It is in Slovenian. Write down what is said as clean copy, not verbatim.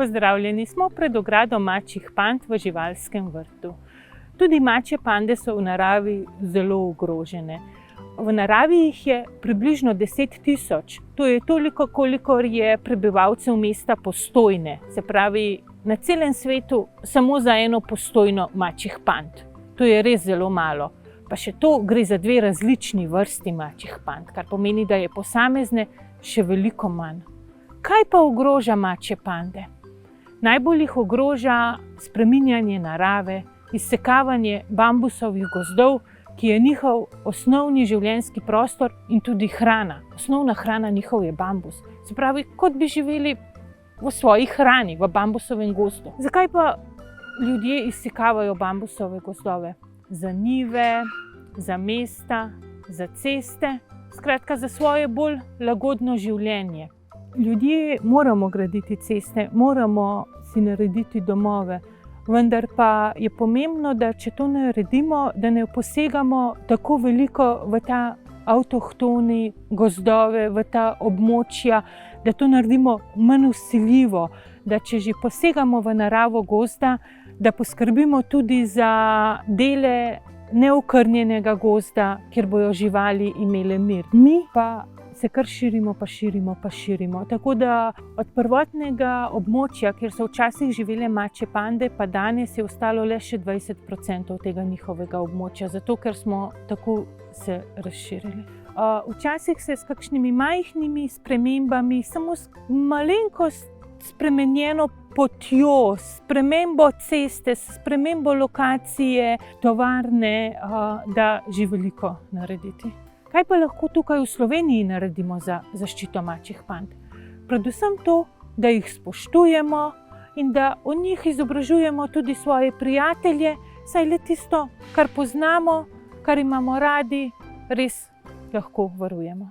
Pozdravljeni, smo pred ogrado mačjih pand v živalskem vrtu. Tudi mačje pande so v naravi zelo ogrožene. V naravi jih je približno 10 000, to je toliko, kolikor je prebivalcev mesta Postojne. Se pravi, na celem svetu samo za eno Postojno mačjih pand. To je res zelo malo. Pa še to gre za 2 različni vrsti mačjih pand, kar pomeni, da je posamezne še veliko manj. Kaj pa ogroža mačje pande? Najbolj jih ogroža spreminjanje narave, izsekavanje bambusovih gozdov, ki je njihov osnovni življenjski prostor in tudi hrana. Osnovna hrana njihov je bambus. Se pravi, kot bi živeli v svoji hrani, v bambusovem gozdu. Zakaj pa ljudje izsekavajo bambusove gozdove? Za njive, za mesta, za ceste, skratka za svoje bolj lagodno življenje. Ljudje moramo graditi ceste, moramo si narediti domove, vendar pa je pomembno, da če to naredimo, da ne posegamo tako veliko v ta avtohtoni gozdove, v ta območja, da to naredimo manj vsiljivo, da če že posegamo v naravo gozda, da poskrbimo tudi za dele neokrnjenega gozda, kjer bojo živali imele mir. Mi pa se kar širimo, pa širimo. Tako da od prvotnega območja, kjer so včasih živele mačje pande, pa danes je ostalo le še 20% tega njihovega območja, zato ker smo tako se razširili. Včasih se s kakšnimi majhnimi spremembami, samo s malenkost spremenjeno potjo, spremembo ceste, spremembo lokacije, tovarne, da že veliko narediti. Kaj pa lahko tukaj v Sloveniji naredimo za zaščito mačjih pand? Predvsem to, da jih spoštujemo in da o njih izobražujemo tudi svoje prijatelje, saj le tisto, kar poznamo, kar imamo radi, res lahko varujemo.